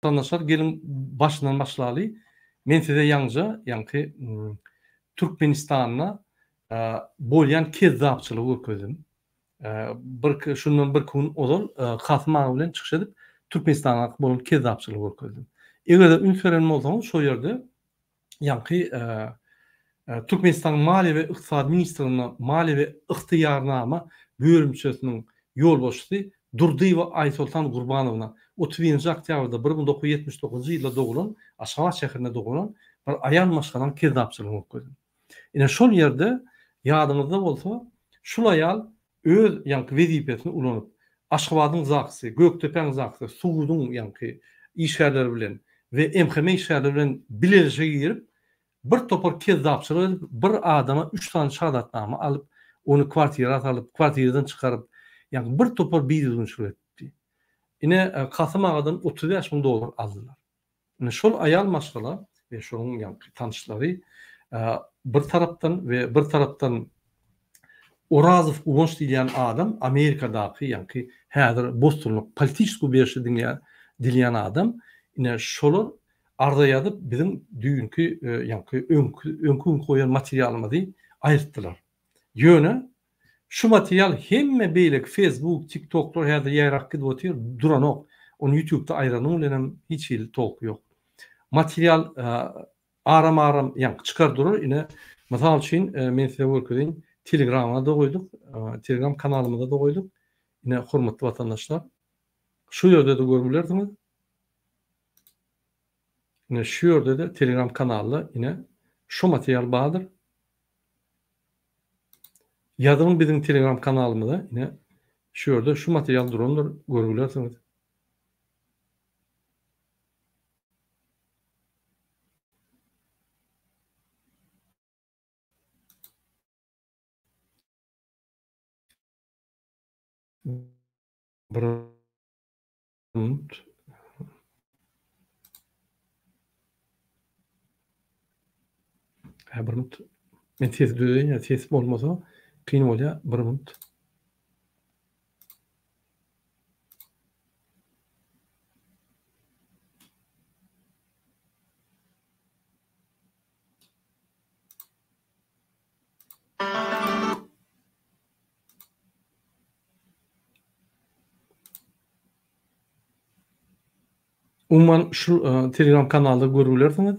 vatandaşlar gelin başından başlaly. Men size ýalňyja ýa-ni Türkmenistan'a bolyan kezzapçylyk görkezdim. Şundan bir gün ozal Kasym ağa bilen çykyş edip Türkmenistan'a bolan kezzapçylyk görkezdim. Eger ünsörenme bolsaňyz şo ýerde ýa-ni Türkmenistan Maliýe we Ykdysady ministrliginiň Maliýe we Ihtiýarnama bölümçesiniň ýolbaşçysy Durdyýewa Aýsultan Gurbanowna 31 oktýabrda 1979 ýylda dogulan Aşgabat şäherinde dogulan bir aýan maşgadan kezzapçylyk görkezdim. Ine şol ýerde ýadyňyzda bolsa şol aýal öz ýa-ni wezipesini ulanyp Aşgabatyň zakysy, Göktepeň zakysy, Suwudyň ýa-ni işgärleri bilen we emheme işgärleri bilen bileşige girip bir topar kezzapçylyk bir adama 3 tane şahadatnama alyp onu kwartira alyp kwartiradan çykaryp ýa-ni bir topar biýdüň şuretdi. Ine Kasym agadan 35 000 dolar aldylar. Ine şol aýal maşgala we şonuň ýa-ni tanışlary bir tarapdan Orazow Uwonç diýen adam Amerikadaky ýa-ni häzir Bostonlyk politik berişi diýen adam ine şolar arda ýazyp bizim düýünkü ýa-ni öňkü goýan materialymyzy aýyrtdylar. Ýöne şu material hemme beýlek Facebook, TikToklar häzir ýarak gidip otyr duranok. Onu YouTube'da aýranyň bilen hiç il tolk ýok. Material aram ýa-ni çykardylar. Ine mysal üçin men size görkezdiň Telegram'a da goýduk. Telegram kanalymyza da goýduk. Ine hormatly watandaşlar, şu ýerde de görmülerdiňiz. Ine şu ýerde de Telegram kanaly ine şu material bardyr. Ýadyň bizim Telegram kanalymyzda ine şu ýerde şu material duranlar görülersiňiz. Bir minut. Men tez döýün ýa tez bolmasa kyn bolýar. Bir minut. Umman şu Telegram kanalda görülersiňiz.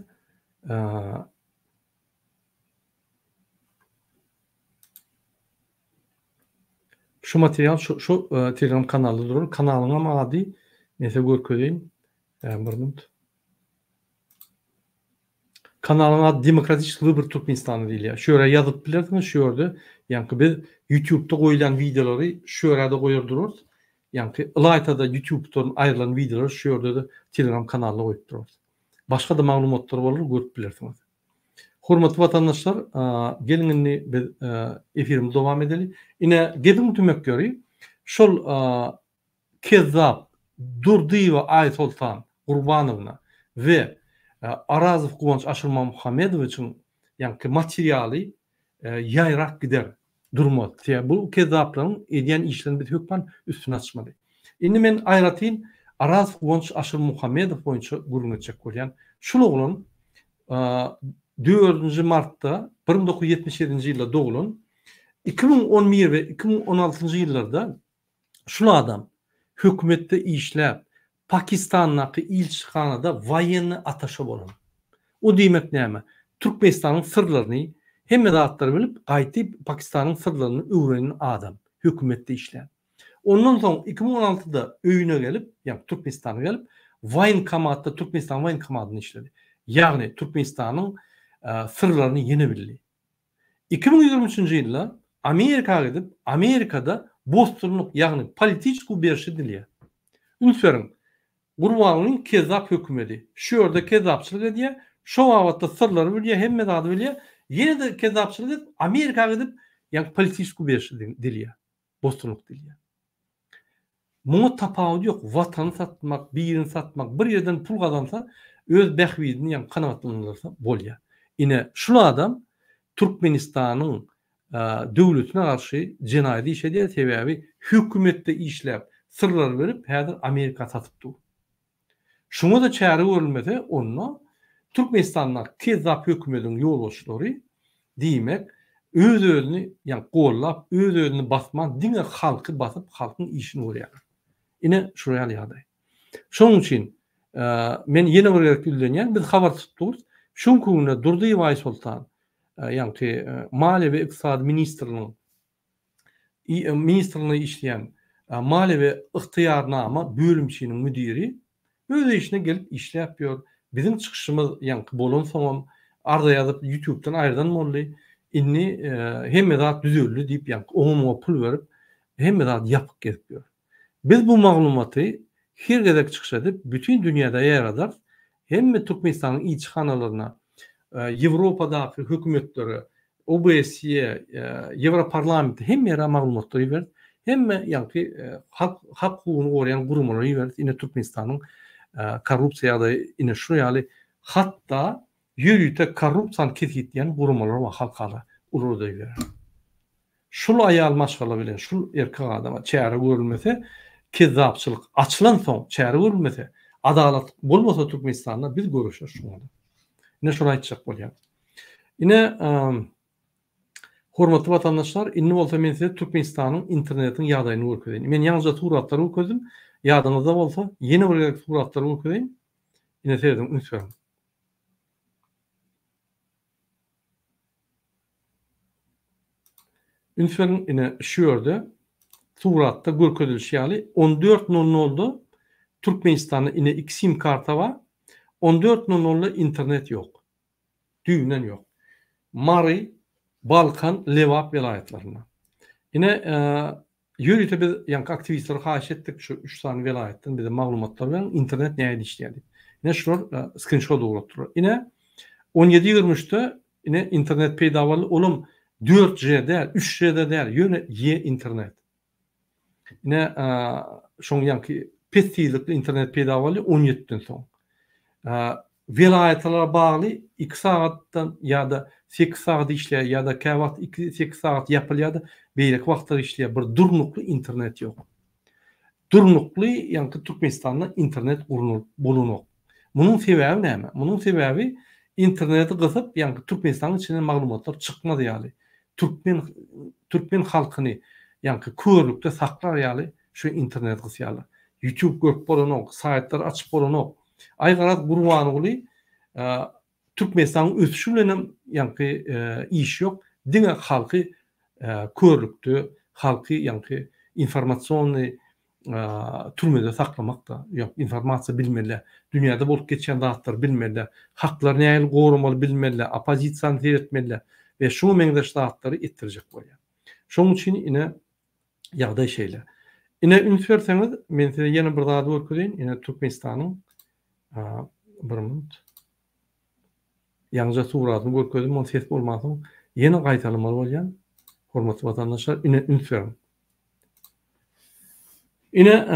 Şu material şu Telegram kanalda durur. Kanalyň ady näse görkezdiň. Bir minut. Kanalyň ady Demokratik Wybor Türkmenistan diýilýär. Şu ýere ýazyp bilersiňiz, şu ýerde ýa-ni biz YouTube'da goýulan videolary şu ýerde goýurduruz. Ýa-ni Laytada YouTube'dan aýrylan videolar şu ýerde de Telegram kanalyna goýup dururuz. Başga da maglumatlar bolar, görüp bilersiňiz. Hormatly watandaşlar, gelin biz efirimiz dowam edeli. Ine gedin tümekleri şol kezzap Durdyýewa Aýsultan Gurbanowna we Arazow Uwonç Aşylma Muhammedowiçiň ýa-ni materialy ýaýrak gider durmaz. Bu kezzaplaryň edýän işlerini biz hökmen üstüne açmaly. Indi men aýratyn Arazow Uwonç Aşylma Muhammedow boýunça gurulmaçak bolýan şol oglan 4 martda 1977 ýylda dogulan 2011 we 2016 ýyllarda şol adam hökümetde işläp Pakistanyňky ilçihanada waýenny ataşa bolan. O diýmek näme? Türkmenistanyň sırlaryny hemme datlary bilip gaýtyp Pakistanyň sırlaryny öwrenen adam hökümetde işläp. Ondan soň 2016'da öýüne gelip, ýa Türkmenistana gelip waýen kamatda Türkmenistan waýen kamatyny işledi. Ýagny Türkmenistanyň sırlaryny ýene bildi. 2023-nji ýylda Amerikaga gidip Amerikada Bostonlyk ýagny politik berişi dilýär. Ünsören Gurbanownyň kezzap hökümeti. Şu ýerde kezzapçylyk edýär, şo wagtda sırlary bilýär, hemme zady bilýär. Ýene de kezzapçylyk edip Amerikaga gidip ýa politik berişi dilýär. Bostonlyk dilýär. Muňa tapawut ýok. Watany satmak, birini satmak, bir ýerden pul gazansa öz bähwidini ýa kanagatlandyrsa bolýar. Ine şol adam Türkmenistanyň döwletine garşy jenaýat iş edýär, sebäbi hökümetde işläp sırlar berip häzir Amerika satypdy. Şuna da çare görülmede onu Türkmenistan'da kezzap hükümedin yoldaşları diýmek öz-özüni yani gollap, öz-özüni basman diňe halky basyp halkyň işini görýär. Ine şuraya ýaday. Şonuň üçin men ýene bir gerek bildiňen biz habar tutduk. Şoň kununa Durdy Baý Sultan yani Maliýe we Iqtisad ministriniň işleyen Maliýe we Ihtiýarnama bölümçiniň müdiri öz işine gelip işläp ýör. Bizim çıkışımız yani bolan soňam arda ýazyp YouTube'dan aýrdan molly inni hemme zat düzüldü diýip yani oňa pul berip hemme zat ýapyp gelip ýör. Biz bu maglumaty her gedek çıkış edip bütün dünyada ýaradar. Hemme Türkmenistanyň ilçihanalarına, Ýewropadaky hökümetlere, OBSE, Ýewroparlament hemme ýere maglumatlary berdi. Hemme yani hak hukugyny goraýan gurumlary berdi. Ine Türkmenistanyň korrupsiýada ine şu ýaly hatta ýürüýte korrupsiýany kesitýän gurumlar we halkara ururda ýer. Şul aýal maşgala bilen şul erkek adama çäre görülmese, kezzapçylyk açylan soň çäre görülmese, adalet bolmasa Türkmenistanda biz görüşür şuňa. Ine şunu aýtjak bolýar. Ine hormatly vatandaşlar, inni bolsa men size Türkmenistanyň internetiň ýagdaýyny görkezýän. Men ýalnızca suratlary görkezdim. Ýadyňyzda bolsa, ýene bir suratlary görkezýän. Ine sezdim, ünsürüm. Ünsürüm ine şu ýerde suratda görkezilýär ýaly 14.00'da Türkmenistanyň ine 2 sim karta var. 14.00'da internet yok. Düýnen yok. Mari, Balkan, Levap vilayetlerine. Yine yürüyte biz yani aktivistleri haş ettik şu 3 tane vilayetten bir de maglumatlar bilen internet näde işleýär. Yine şular screenshot uğratdylar. Yine 17.23'te yine internet peýda boldy. Olum 4G'de, 3G'de däl, ýöne internet. Yine şoň ýanky pestillikli internet peýda boldy 17'den soň. Vilayetlara bagly 2 saatdan ýa-da 8 saat işleýär ýa-da käwagt 2-8 saat ýapylýar, beýlek wagtlar işleýär. Bir durnukly internet ýok. Durnukly ýanky Türkmenistanda internet bulunok. Munyň sebäbi näme? Munyň sebäbi interneti gysyp ýanky Türkmenistanyň içinden maglumatlar çykmady ýaly. Türkmen halkyny ýanky körlükde saklar ýaly şu internet gysýarlar. YouTube görüp bolanok, saytlar açyp bolanok. Aýgarat gurwanyly Türkmenistanyň ösüşi bilen ýanky iş ýok. Diňe halky körlükde, halky ýanky informasiýony türmede saklamakda ýok, informasiýa bilmeler, dünýäde bolup geçen zatlar bilmeler, haklar näil gorumaly bilmeler, opozisiýany seretmeler we şu meňdeş zatlary etdirjek bolýar. Şoň üçin ine ýagdaý şeýle. Ine ünsürseňiz men size ýene bir zat görkezýän, ine Türkmenistanyň bir minut. Ýalnızca suratyny görkezdim, onu ses bolmasyň ýene gaýtalamaly bolýan. Hormatly vatandaşlar, ine ünsürüm. Ine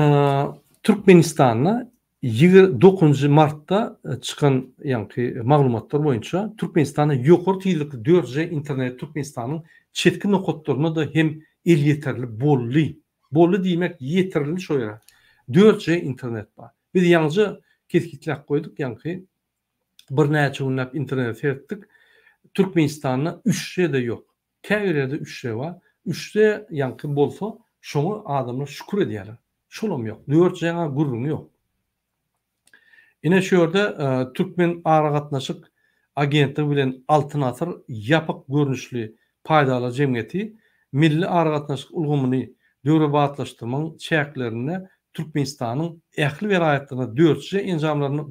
Türkmenistanyň 29 martda çıkan ýanky maglumatlar boýunça Türkmenistanyň ýokary tezlikli 4G internet Türkmenistanyň çetki nokatlaryna da hem el ýeterli bolly. Bolly diýmek ýeterli şo ýere. 4G internet bar. Biz ýalnızca keskitlek koyduk ýanky bir näçe günläp internet seretdik. Türkmenistanyň 3G de ýok. Käýerde 3G bar. 3G ýanky bolsa, şoňa adamlar şükür edýärler. Şolam ýok. 4G-ňe gurrun ýok. Ine şu ýerde Türkmen aragatnaşyk agentligi bilen Altyn Asr ýapyk görnüşli paýdaly jemgyýeti milli aragatnaşyk ulgamyny döwretbaşlaşdyrmaň çäklerini Türkmenistanyň ähli vilayetlerine 4G enjamlaryny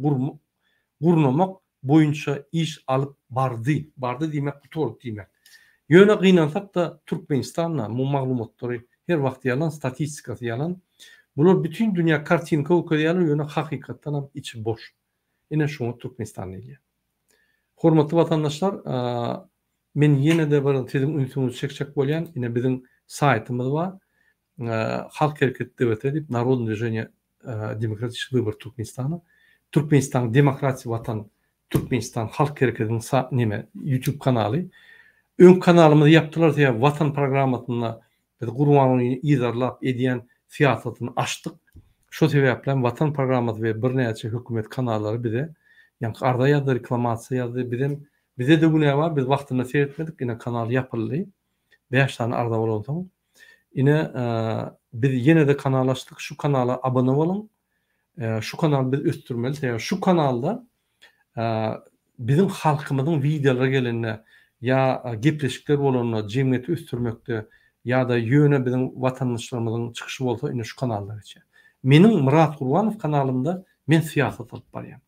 gurnamak boýunça iş alyp bardy. Bardy diýmek to'g'ri diýmek. Ýöne gynansak da Türkmenistanyň bu maglumatlary her wagt ýalan, statistikasy ýalan. Bular bütün dünýä kartinka okudýarlar, ýöne hakykatdan hem içi boş. Ine şoňa Türkmenistan diýilýär. Hormatly vatandaşlar, men ýene de bir sizin ünsüňizi çekjek bolýan, ine biziň saytymyz bar. Halk Hereket Devleti edip Народное движение Demokratik Выбор Türkmenistanı. Türkmenistan Demokratik Vatan Türkmenistan Halk Hareketi'nin neme YouTube kanalı. Ön kanalımızı yaptılar diye Vatan programmatyna biz gurmanyny ýazarlap edýän siýasatyny açdyk. Şo sebäplen Watan programmady we bir näçe hökümet kanallary bize ýani arda ýazdy, reklamasiýa ýazdy, bize de bu näme bar? Biz wagtynda seyretmedik, ine kanal ýapyldy. 5 tane arda bolansoň, ine biz ýene de kanallaşdyk. Şu kanala abone bolun. Şu kanal biz östürmeli. Şu kanalda bizim halkymyzyň videolara gelenine ýa gepleşikler bolanına jemgyýeti östürmekde ýa-da ýöne bizim watandaşlarymyzyň çykyşy bolsa ine şu kanalda geçer. Meniň Murat Gurbanow kanalymda men siýasat alyp barýan.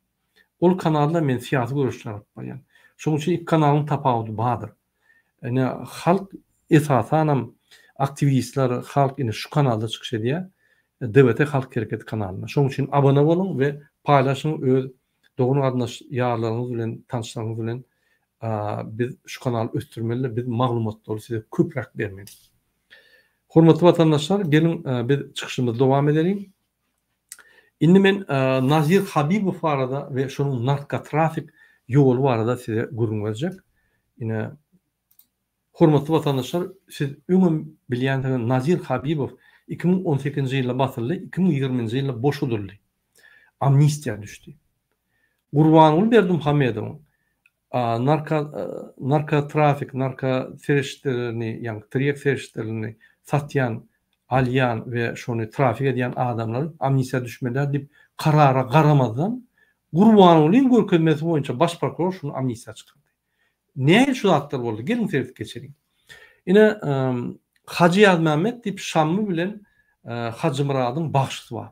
Ol kanalda men siýasy görüşler alyp barýan. Şonuň üçin iki kanalyň tapawudy bardyr. Ine halk esasanam aktivistler halk ine şu kanalda çykyş edýär. DBT Halk Hereketi kanalına. Şonuň üçin abone bolun we paýlaşyň öz dogry gardaş ýarlaryňyz bilen, tanışlaryňyz bilen biz şu kanaly östürmeli, biz maglumatlar size köprak bermeli. Hormatly watandaşlar, gelin biz çykyşymyzy dowam edelim. Indi men Nazir Habibow barada we şonuň narkotrafik ýoly barada size gurrun berjek. Ine hormatly watandaşlar, siz öňe bilýän Nazir Habibow 2018-nji ýylda batyrly, 2020-nji ýylda boşadyldy. Amnistiýa düşdi. Gurbanow Berdimuhammedow narkotrafik, serişlerini, ýani tiryek serişlerini satýan, alýan we şonu trafik edýän adamlar amnistiýa düşmeliler diýip karara garamazdan Gurbanowyň görkezmesi boýunça baş prokuror şunu amnistiýa çykyrdy. Näme şu zatlar boldy? Gelin serip geçelim. Ine Hacı Yaz Mehmet diýip Şammy bilen Hacı Muradyň bagşysy bar.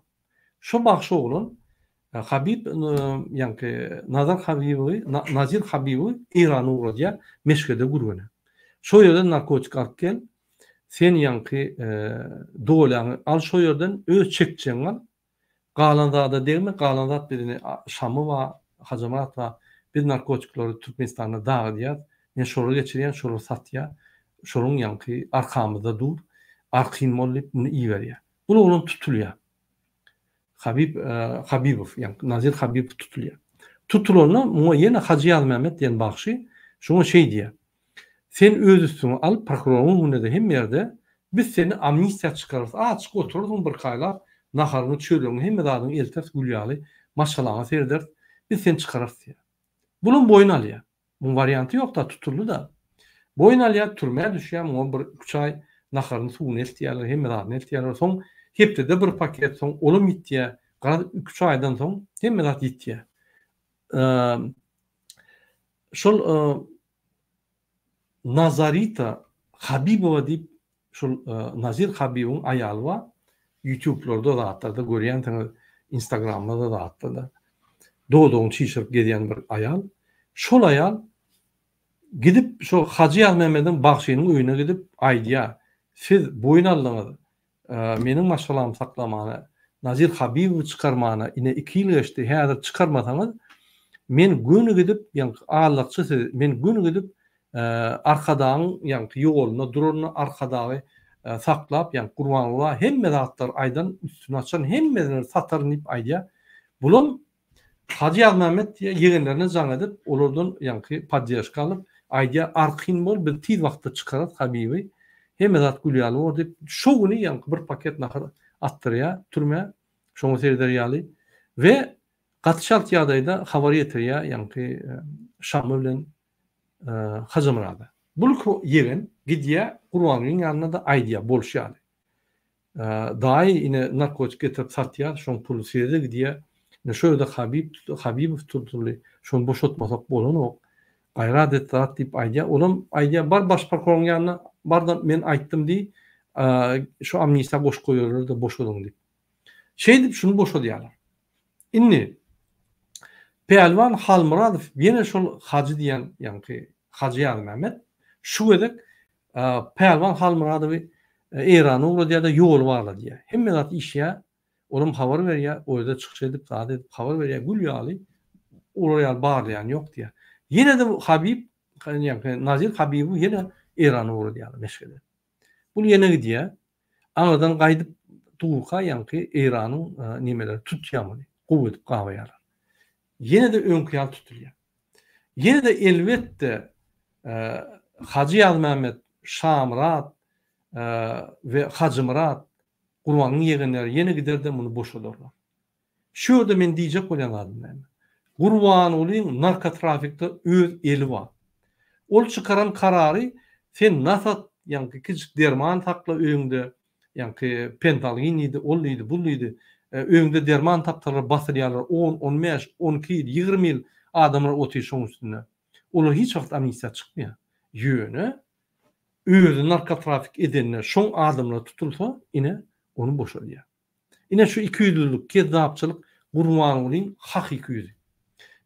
Şo bagşy oglun Habib ýani Nazir Habibow Irana uradýar, Meşkede gurgany. Şo ýerden narkotik alyp gel. Sen ýani dolaňy al şo ýerden öz çekçeň al. Galanda degme, Galanda birini Şamy we Hacı Murad we biz narkotiklary Türkmenistanda dağıdýar. Men şoru geçirýän, şoru satýar. Şonuň ýani arkamyzda dur. Arkin bolyp muny iýerýär. Bu oglun tutulýar. Habibow, ýani Nazir Habibow tutulýar. Tutulanyň muňa ýene Hacı Yaz Mehmet diýen bagşy şoňa şey diýär. Sen öz üstüňe alyp prokuroruň önünde hem ýerde biz seni amnistiýa çykarys. Açyk otururdyň bir kaýlar, naharyny çöreňi hem zadyň eltäs gülýaly, maşalaňa serder. Biz seni çykarys diýär. Bunun boyun alýar. Bu varianty ýok da tutuldy da. Boyun alýar, türmäge düşýär, muňa bir 3 ay naharyny suwuny eltýärler, hem zadyny eltýärler. Soň hepde bir paket soň olum gitýär. Gara 3 aýdan soň hem zat gitýär. Şol Nazarita Habibowa diýip şol Nazir Habibowyň aýaly bar. YouTube'larda da hatda görýän, Instagram'da da hatda. Dodoň çyşyryp gedýän bir aýal. Şol aýal gidip şo Hacı Yaz Mehmediň bagşynyň öýüne gidip aýdýar. Siz boyun aldyňyz. Meniň maşalamy saklamany, Nazir Habibowy çykarmany ine 2 ýyl geçdi. Häzir çykarmasaňyz men göni gidip ýani ağalykçy men göni gidip arkadan ýani ýoluna dururny arkadagy saklap ýani Gurbanowa hemme zatlar aýdan üstüne açan hemmelerini sataryn diýip aýdýar. Bular Hacı Yaz Mehmet diye yegenlerine zan edip olardan ýani padýaşka alyp aýdýar arkin bol bir tiz wagtda çykarat Habibowy hem zat gülýaly bor diýip şo güni ýani bir paket nahar attyrýar türme şoňa serderýaly we gatşalt ýagdaýda habar ýetirýär ýani Şamy bilen Hacı Murada. Bu yegen gidýär Gurbanowyň ýanyna da aýdýar bolşýaly. Daý ine narkotik getirip satýar, şoň puly serde gidýär. Şöyle Habibow tutuldy. Şonu boşatmasak bolanok. Gaýrat etdirat diýip aýdýar. Olam aýdýar bar baş prokuroruň ýanyna barda men aýtdym diýip şu amnistiýa boş goýarlar da boşadyň diýip. Şey diýip şunu boşadýarlar. Indi Peýalwan Halmuradow ýene şol Hacı diýen ýani Hacı Yaz Mehmet şu gedek Peýalwan Halmuradowy Irana uradýar da ýol barla diýär. Hemme zat işýär. Olam habar berýär, orada çykyş edip zat edip habar berýär, gülýaly. Oraya barlayan ýok diýär. Ýene de Habib, ýani Nazir Habibow ýene Irana uradýar Meşkede. Bu ýene gidýär. Aradan gaýdyp Tuğka ýani Iranyň nimeleri tutýarmy, gowup gawaýar. Ýene de öňküýal tutulýar. Ýene de elbetde Hacı Yaz Mehmet, Şamrat we Hacı Murad Gurbanyň ýegenleri ýene giderden bunu boşalarlar. Şurada men diýjek bolan adam. Gurban olayım narkotrafikte öz eli var. Ol çıkaran kararı sen nasat yani küçük derman takla öňünde yani pentalgin idi, ol idi, bul idi. Öňünde derman taptalar basyrýarlar 10, 15, 12, 20 ýyl adamlar otyş şoň üstüne. Olar hiç wagt amnisiýa çykmýar. Ýöne özü narkotrafik edenler şoň adamlar tutulsa ine onu boşalýar. Ine şu iki ýüzlülük, kezzapçylyk Gurban olayım hakyky ýüzü.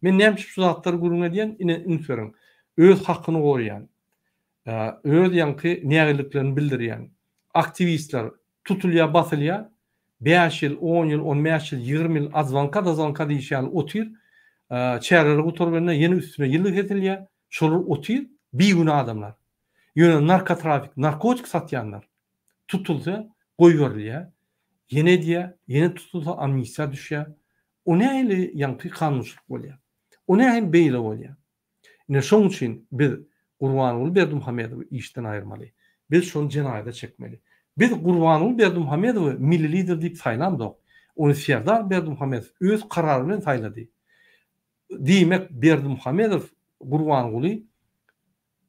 Men näme şu zatlar guruna diýen ine ünsörüň. Öz hakyny goraýan. Öz ýanky nägeliklerini bildirýän aktivistler tutulýar, basylýar. 5 ýyl, 10 ýyl, 15 ýyl, 20 ýyl azvanka diýýän otyr. Çärleri guturbanda ýene üstüne ýyllyk edilýär. Şolar otyr, biýgün adamlar. Ýöne narkotrafik, narkotik satýanlar tutulsa goýberýär. Ýene diýär, ýene tutulsa amnisiýa düşýär. O nähili ýanky kanunçylyk bolýar. O nähili beýle bolýar. Ine şoň üçin biz Gurbanuly Berdimuhammedowy işden aýyrmaly. Biz şonu jenaýata çekmeli. Biz Gurbanuly Berdimuhammedowy milli lider diýip saýlamdyk. Onu Serdar Berdimuhammedow öz karary bilen saýlady. Diýmek Berdimuhammedow Gurbanuly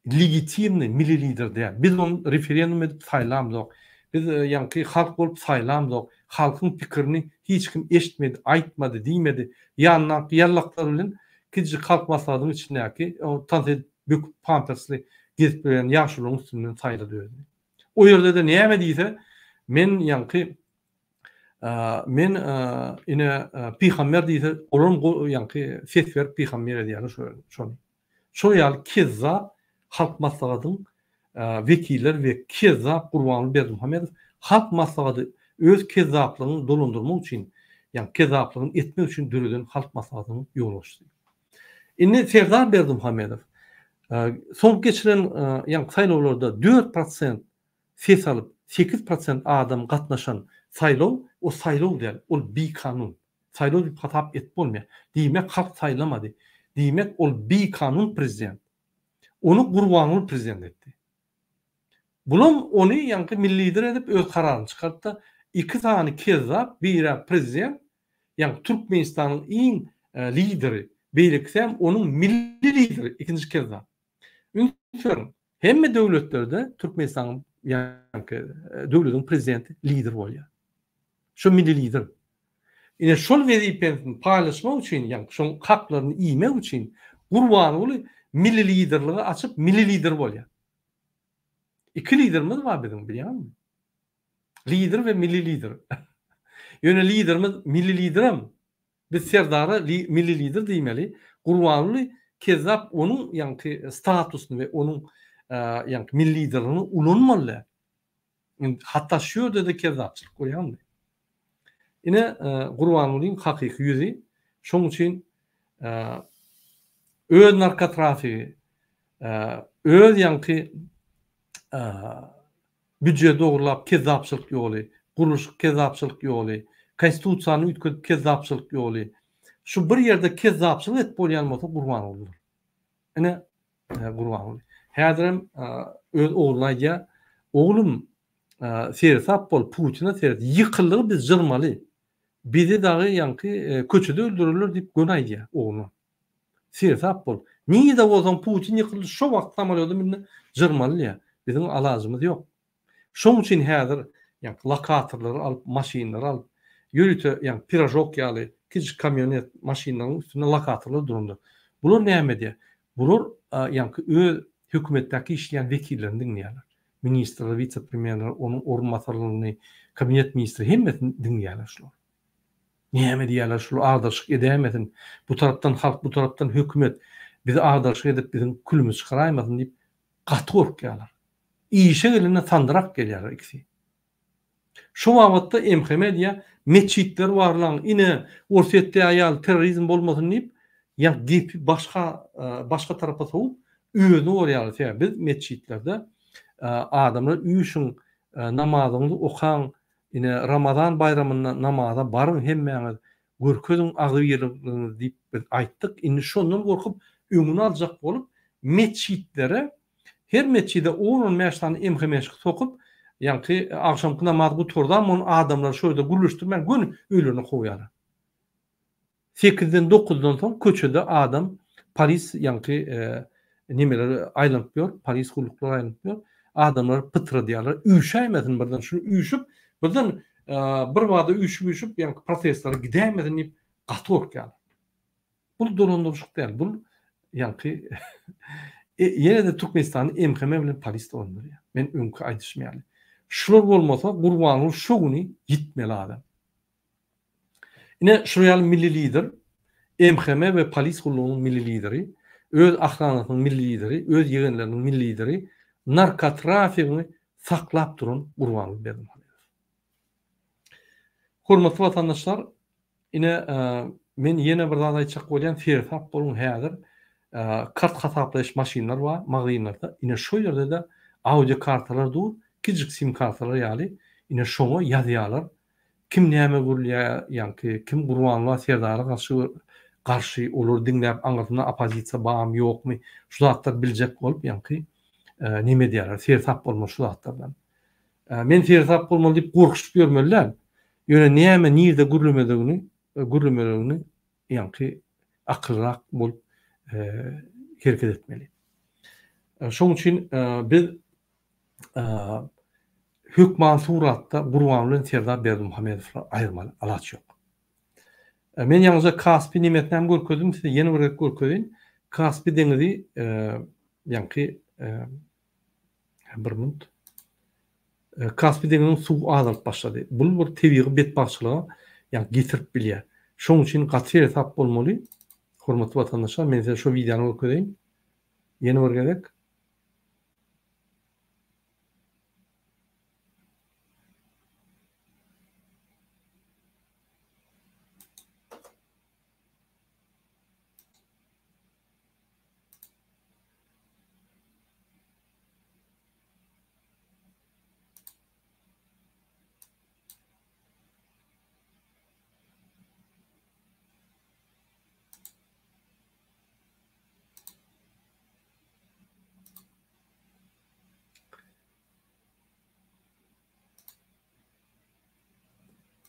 legitimni milli lider diýär. Biz onu referendum edip saýlamdyk. Biz ýanky halk bolup saýlamdyk. Halkyň pikirini hiç kim eşitmedi, aýtmady, diýmedi. Ýannak, ýallaklar bilen kiji halk maslahatynyň içindäki o tanty bük pampersli gezip bilen ýaşulyň üstünden saýlady özüni. O ýerde de näme diýse, men ýanky ine Peygamber diýse, olan ýanky setber Peygamber diýär şonu. Şo ýaly kezzap halk maslahatynyň vekiller we kezzap Gurbanuly Berdimuhammedow halk maslahaty öz kezzaplygyny dolandyrmak üçin, ýani kezzaplygyny etmek üçin düreden halk maslahatyny ýol açdy. Indi Serdar Berdimuhammedow son geçiren ýani saýlawlarda 4% ses alyp 8% adam gatnaşan saýlaw, o saýlaw diýer, ol bi kanun. Saýlaw diýip hatap et bolmaýar. Diýmek halk saýlamady. Diýmek ol bi kanun prezident. Onu Gurbanuly prezident etdi. Bulam onu ýanky milli lider edip öz kararyny çykartdy. İki tane kezzap, biri prezident, ýani Türkmenistanyň iň lideri, beýleksem onuň milli lideri ikinji kezzap. Ünsürüm, hemme döwletlerde Türkmenistanyň ýanky döwletiň prezidenti lider bolýar. Şu milli lider. Ine şol wezipeni paýlaşmak üçin, ýani şol haklaryny iýmek üçin Gurbanuly milli liderligi açyp milli lider bolýar. İki liderimiz var bizim, bilýärmi? Lider ve milli lider. Ýöne liderimiz milli liderim. Biz Serdara milli lider diýmeli. Gurbanuly kezzap onun ýanky statusyny we onun ýanky milli liderligini ulanmaly. Hatda şu ýerde de kezzapçylyk bolýarmy? Ine Gurbanulyň hakyky ýüzi, şoň üçin öz narkotrafigi, öz ýanky büdje dogurlap kezzapçylyk ýoly, guruş kezzapçylyk ýoly, konstitusiýany üýtgedip kezzapçylyk ýoly. Şu bir ýerde kezzapçylyk et bolýan bolsa Gurbanuly. Ine Gurbanuly. Häzirim öz oglunaýa, oglum sersap bol Putina sers ýykyldyk biz jyrmaly. Bizi dagy ýanky köçede öldürirler diýip gönaýdy oglum. Sersap bol. Niýe bolsam Putin ýykyldy, şo wagt samolyody bilen jyrmaly. Bizim alazymyz ýok. Şoň üçin häzir ýani lokatorlary alyp, maşinalary alyp, ýürüte ýani pirojok ýaly, kiçik kamyonet maşinalaryň üstüne lokatorlar durundy. Bular näme diýär? Bular ýani öz hökümetdäki işleýän wekillerini dinleýärler. Ministrler, vice-premierler, onuň orunmasarlaryny, kabinet ministri hemmesini dinleýärler şular. Näme diýärler? Şular ardaşyk edämesin. Bu tarapdan halk, bu tarapdan hökümet bizi ardaşyk edip bizim külümüz çykaraýmasyn diýip gaty gorkýarlar. İşe gelene tandırak gelýär ikisi. Şu wagtda MHM meçitler barlan, ine orsetde aýal terrorizm bolmasyn diýip, ýa gep başga tarafa soňup öýüni orýar. Biz meçitlerde adamlar üýüşüň namazyny okan, ine Ramazan bayramyna namaza barın hemmeňiz görkezin agy ýerliňiz diýip biz aýtdyk. Indi şondan gorkup öňüni aljak bolup meçitlere her meçide 10 meşdan MHM sokup Ýa-ni akşamky namaz guturdan mun adamlar şöyle gürleşdirmän gün öýlerini goýar. 8-den 9-dan soň köçede adam polis ýa-ni nimeler aýlanyp ýör, polis gullyklary aýlanyp ýör. Adamlar pytry diýerler. Üýşäýmedin birden şu üýşüp, birden bir wada üýşüp ýa-ni protestler gidämedin diýip gaty bolýar. Bu dolandyrşyk däl. Bu ýa-ni ýene de Türkmenistanyň MHM bilen polis dolandyrýar. Men öňkü aýdyşmaýarly. Şular bolmasa gurbanyň şu güni gitmeli adam. Ine şurayal milli lider, MHM ve polis gullugynyň milli lideri, öz ahlanatynyň milli lideri, öz ýegenleriniň milli lideri, narkotrafigini saklap duran Gurbanly Berdimuhamedov. Hormatly vatandaşlar, ine men ýene bir zat aýtjak bolýan fersap bolun häzir kart hasaplaýyş maşinler bar, magazynlarda. Ine şo ýerde de audio kartalar dur, kiçik sim kartalar ýaly, ine şoňa ýazýarlar. Kim näme gurulýar, ýa-ni kim Gurbanly Serdara garşy olur diňläp aňatyna opozisiýa barmy ýokmy, şu zatlar biljek bolup, ýa-ni näme diýerler, fersap bolmaly şu zatlardan. Men fersap bolmaly diýip gorkuşup ýörmelär. Ýöne näme nirde gurulmadygyny ýa-ni akylrak bolup hereket etmeli. Şoň üçin biz hükman suratda Gurbanly Serdar Berdimuhamedow'la aýyrmaly alaç ýok. Men ýalňyza Kaspy nimetinem görkezdim, size ýene bir görkezin. Kaspy deňizi ýa-ni bir minut. Kaspy deňiziň suw azalyp başlady. Bu bir tebiği betbaşçylyga ýa-ni getirip bilýär. Şoň üçin gaty hesap bolmaly. Hormatly vatandaşlar, men size şu videony görkezin. Ýene bir gerek.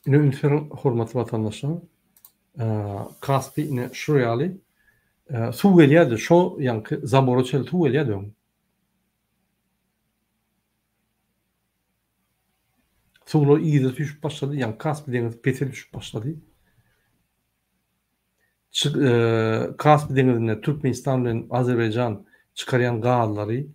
Ine ünferin hormatly vatandaşlar, Kaspy ine şuraýaly suw gelýärdi, şo ýa-ni zabora çel suw gelýärdi. Suwlar iýde düşüp başlady, ýa-ni Kaspy deňizi petel düşüp başlady. Kaspy deňizinde Türkmenistan bilen Azerbaýjan çykarýan gazlary,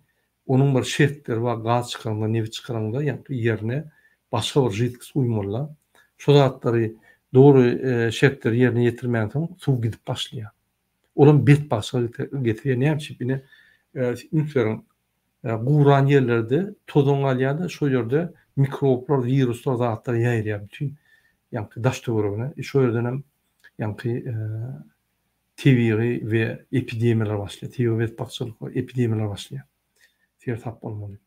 onuň bir şertleri bar, gaz çykaranda, neft çykaranda ýa-ni ýerine başga bir jetkis uýmalylar. Şo zatlary dogry şertleri ýerine ýetirmän soň suw gidip başlaýar. Olan bet başga getirýär. Näme ine ünferin guran ýerlerde tozun alýarda, şo ýerde mikroblar, viruslar, zatlar ýaýrýar bütün. Ýa-ni daş töweregine, şo ýerden hem ýa-ni tebiği ve epidemiyalar başlaýar. Tebiği bet bakçylyk we epidemiyalar başlaýar. Fersap bolmaly.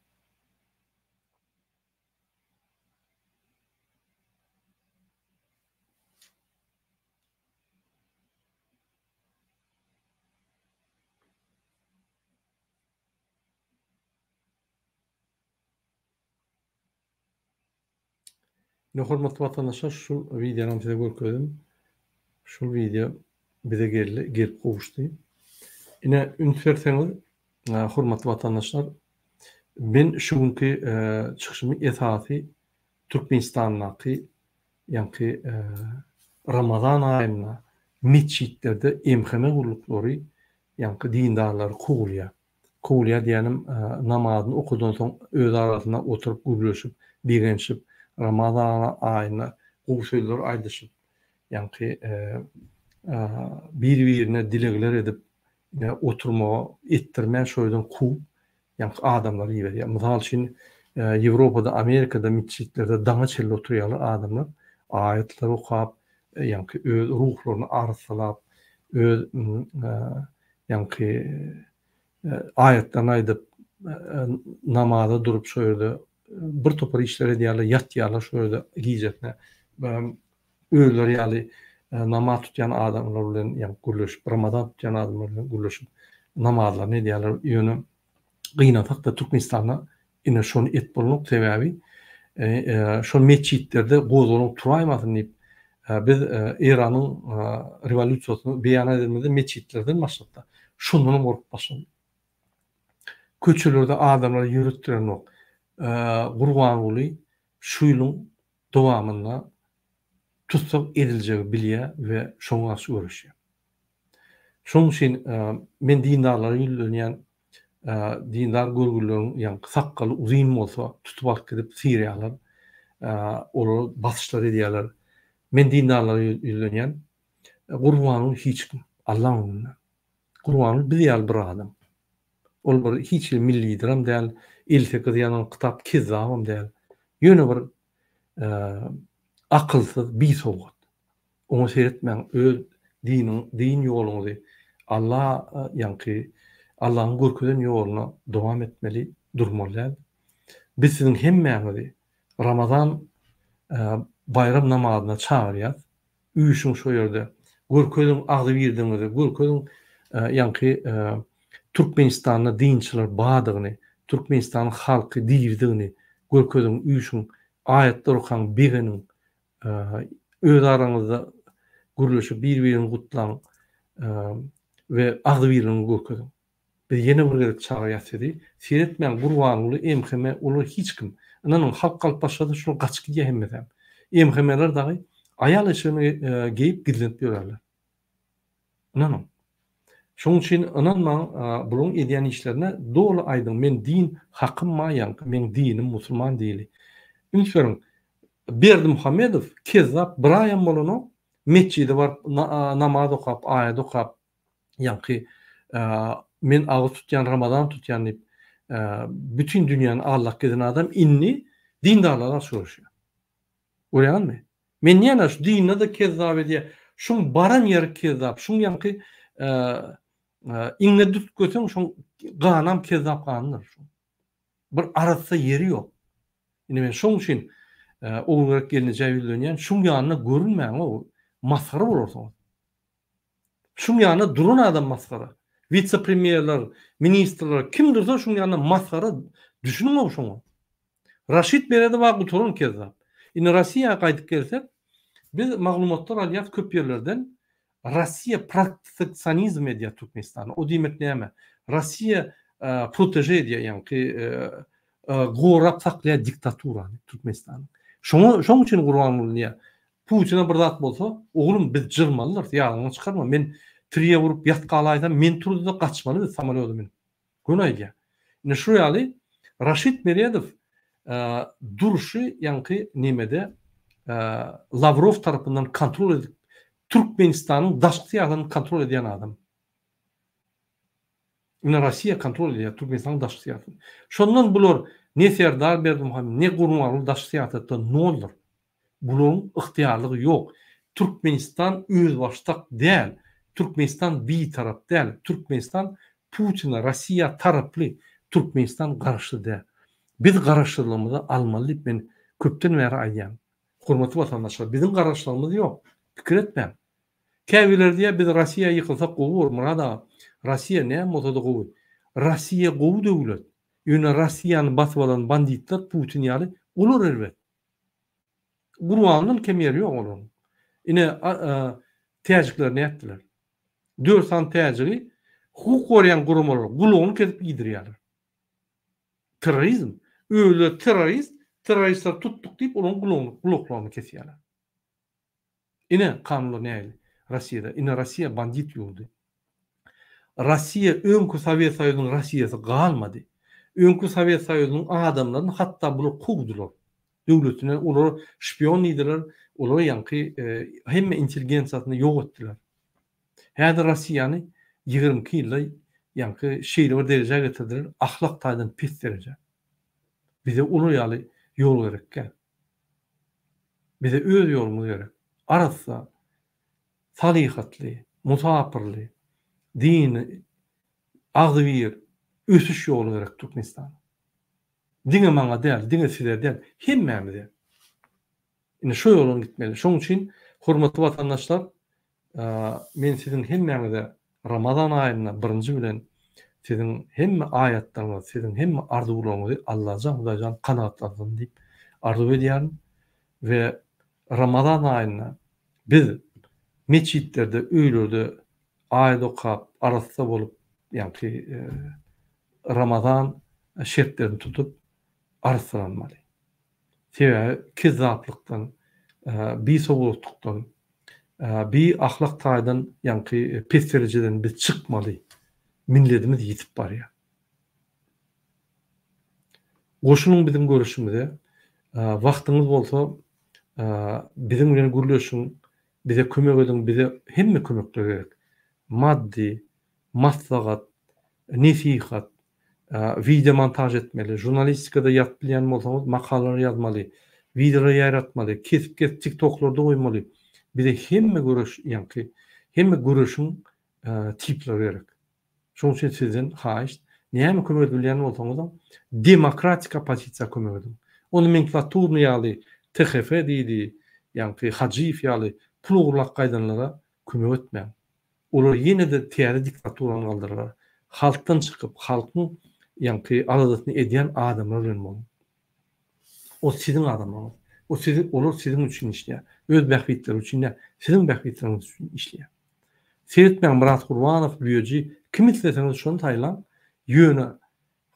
Hormatly vatandaşlar, şu videony size görkezdim. Şu video bize gelip gowuşdy. Ine ünferseňiz, hormatly vatandaşlar, ben şu günkü çykyşymy esasy Türkmenistanyňky ýa-ni Ramazan aýyna meçitlerde MHM guruluklary ýa-ni dindarlar kowulýar. Kowulýar diýenim namazyny okudan soň öz arasynda oturup gürleşip, bigenşip Ramazan aýyna gowşaýlar aýdyşyp, ýa-ni bir-birine dilegler edip oturma ettirmän şoýdan kuw ýa-ni adamlar ýeberýär. Mysal üçin Ýewropada, Amerikada meçitlerde daňa çelle oturýarlar adamlar, aýatlar okap, ýa-ni öz ruhlaryny arsalap, öz ýa-ni aýatlaryny aýdyp namaza durup şo ýerde bir topar işler edýärler, ýatýarlar şo ýerde giýjekne. Öýler ýaly namaz tutýan adamlar bilen ýa-ni gürleşip, Ramazan tutýan adamlar bilen gürleşip namazlaryny edýärler. Ýöne gynapakda Türkmenistanda ine şonu et bolmak sebäbi şol meçhitlerde gozulup turaýmasyn diýip biz Iranyň rewolýusiýasyny beýan edilmede meçhitlerden başlapda. Şundan gorkup başlady. Köçelerde adamlar ýürütdiren ok. Gurban boly şu ýylyň dowamynda tutsak ediljegi bilýär we şoňa aşy görüşýär. Şoň üçin men dindarlary ýülenýän dindar görgülleriň ýa-ni sakkaly uzyn bolsa tutup alyp gidip Siriýalar olar basyşlar edýärler. Men dindarlary ýülenýän Gurbanyň hiç kim Allahyň ýolunda. Gurbany bilýär bir adam. Ol bir hiç millidiram däl, ilfik ýanyň kitap kezzabam däl. Ýöne bir akylsyz bisogat. Onu seyretmeň öz din ýoluňy Allah ýa-ni Allahyň görkeden ýoluna dowam etmeli, durmaly. Biz siziň hemmäňizi Ramazan bayram namazyna çagyrýar. Üýüşüň şo ýerde görkeden agdy birdiňizi, görkeden ýa-ni Türkmenistanyň dinçiler badygyny, Türkmenistanyň halky diýirdigini, görkeden üýüşüň ayatlar okan begeniň öz araňyzda gürleşip bir-birini gutlan we agdy birini görkeden. Biz ýene bir gerek çagyrýasdy. Seyretmeň Gurbanyny emheme olar hiç kim. Ananyň halk galyp başlady şunu gaçky ýehmedem. Emhemeler dagy aýal işini geyip gizlenip ýörerler. Ananyň. Şoň üçin ananmaň bulyň edýän işlerine dogry aýdym. Men din hakymma ýa-ni men dinim musulman diýili. Ünsüň Berdi Muhammedow kezzap Ibrahim bolany meçhide bar namaz okap, aýat okap ýa-ni men agy tutýan, Ramazan tutýan diýip bütün dünýäni Allah geden adam inni dindarlara soruşýar. Görýärmi? Men ýene şu dinne de kezzap edýär. Şuň baran ýeri kezzap, şuň ýa-ni iňne düt götüň şuň ganam kezzap ganyr. Bir arasy ýeri ýok. Ine men şoň üçin oğulrak gelince ýülenýän şuň ýanyna görünmäň o maskara bolarsyň. Şuň ýanyna duran adam maskara. Vice-premierler, ministrler kimdirse şuň ýanyna maskara düşünmäň şoňa. Raşid Beredewag oturun kezzap. Ine Rossiýa gaýdyp gelsek, biz maglumatlar alýar köp ýerlerden. Rossiýa proteksionizm edýär Türkmenistany. O diýmek näme? Rossiýa proteje edýär, ýa-ni gorap saklaýar diktaturany Türkmenistany. Şoň üçin Gurban bolýar. Putina bir zat bolsa, oglum biz jırmalylar, ýalyny çykarma. Men triýe vurup ýatgalyda men turda gaçmaly biz samolyota men. Gönaýdy. Ine şu ýaly Raşid Beredew duruşy ýa-ni nemede Lavrov tarapyndan kontrol edip Türkmenistanyň daşky ýagyny kontrol edýän adam. Ine Rossiýa kontrol edýär Türkmenistanyň daşky ýagyny. Şondan bular ne Serdar Berdimuhammed, ne Gurbanly daşky ýagatda noldur. Buların ıhtiyarlığı yok. Türkmenistan öz baştak değil. Türkmenistan bir taraf değil. Türkmenistan Putin'e, Rossiya taraflı. Türkmenistan karıştı değil. Biz karıştırılığımızı almalıyız. Ben köpten beri aýdýan. Hormatly vatandaşlar, bizim karıştırılığımız yok. Fikir etmem. Käbiler diye biz Rossiya yıkılsak gowy Murada. Rossiya ne motoda gowy? Rossiya gowy döwlet. Ýöne Rossiýany basyp alan banditler Putin ýaly olur elbet. Gurbanlyň kem ýeri ýok olaryň. Ine täjikler ne etdiler? 4 san täjigi hukuk gorýan gurumlar gulugyny kesip gidirýärler. Terrorizm, öyle teröristler tuttuk diýip olaryň guluklaryny kesýärler. Ine kanunlar näýdi? Rossiýada, ine Rossiýa bandit ýoldy. Rossiýa öňkü Sowet Soýuzynyň Rossiýasy galmady. Öňkü Sowet Soýuzynyň adamlaryny hatda bular kugdular. Döwletine olar şpion idiler, olar ýa-ni hemme intelligensiýasyny ýok etdiler. Häzir Rossiýany 20 ýyl ýa-ni şeýle bir derejä getirdiler, ahlak taýdan pis derejä. Bize olar ýaly ýol gerek. Bize öz ýolumyz gerek. Arasa salihatly, musapirli, dini, agdy bir ösüş ýoly gerek Türkmenistan. Diňe maňa däl, diňe size däl, hemmämize. Ine şo ýolun gitmeli. Şoň üçin hormatly vatandaşlar, men siziň hemmämize Ramazan aýyna birinji bilen siziň hemme aýatlaryňyzy, siziň hemme arzularyňyzy Allaha Hudaýdan kanagatlandyryň diýip arzu edýän ve Ramazan aýyna biz meçitlerde, öýlerde aýat okap, arasda bolup, ýa-ni Ramazan şertlerini tutup araslanmaly. Sebäbi kezzaplikdan, bisogutlukdan, bir ahlak taýdan, ýa-ni pes derejeden biz çykmaly. Milletimiz ýitip barýar. Goşunyň bizim görüşimizde wagtyňyz bolsa bizim bilen gürleşiň, bize kömek edin, bize hemme kömekler gerek. Maddi, maslahat, nesihat, video montaj etmeli, jurnalistikada ýat bilýän bolsaňyz makalar ýazmaly, video ýaratmaly, kesip TikToklarda goýmaly. Bize hemme görüş, ýa-ni hemme görüşiň tipleri gerek. Şoň üçin sizden haýyş, näme kömek edilýän bolsaňyz demokratik opozisiýa kömek edin. Onu nomenklaturny ýaly THF diýdi, ýa-ni Hajiýew ýaly pul ugrulak gaýdanlara kömek etmeň. Olar ýene de täze diktaturany galdyrlar. Halkdan çykyp, halkyň ýa-ni aladyny edýän adamlar bilen bolun. O sizin adamlaryňyz. O sizin, olar sizin üçin işleýär. Öz bähwitleri üçin de, sizin bähwitleriniz üçin işleýär. Seyretmeň Murat Gurbanow büýüji, kim isleseňiz şonu taýlan, ýöne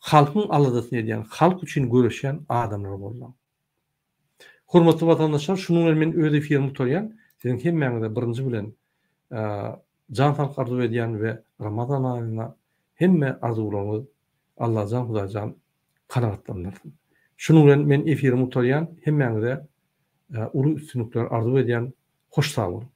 halkyň aladyny edýän, halk üçin göreşýän adamlar bolmaly. Hormatly watandaşlar, şunu bilen men öz efirimi tutarýan, sizin hemmeňize birinji bilen jan sağlyk arzu edýän we Ramazan aýyna hemme arzularyňyz Allah jan Hudaýjan kanagatlandyrsyn. Şunu bilen men efirimi tutarýan, hemmeňize uly üstünlikler arzu edýän hoş sag bolun.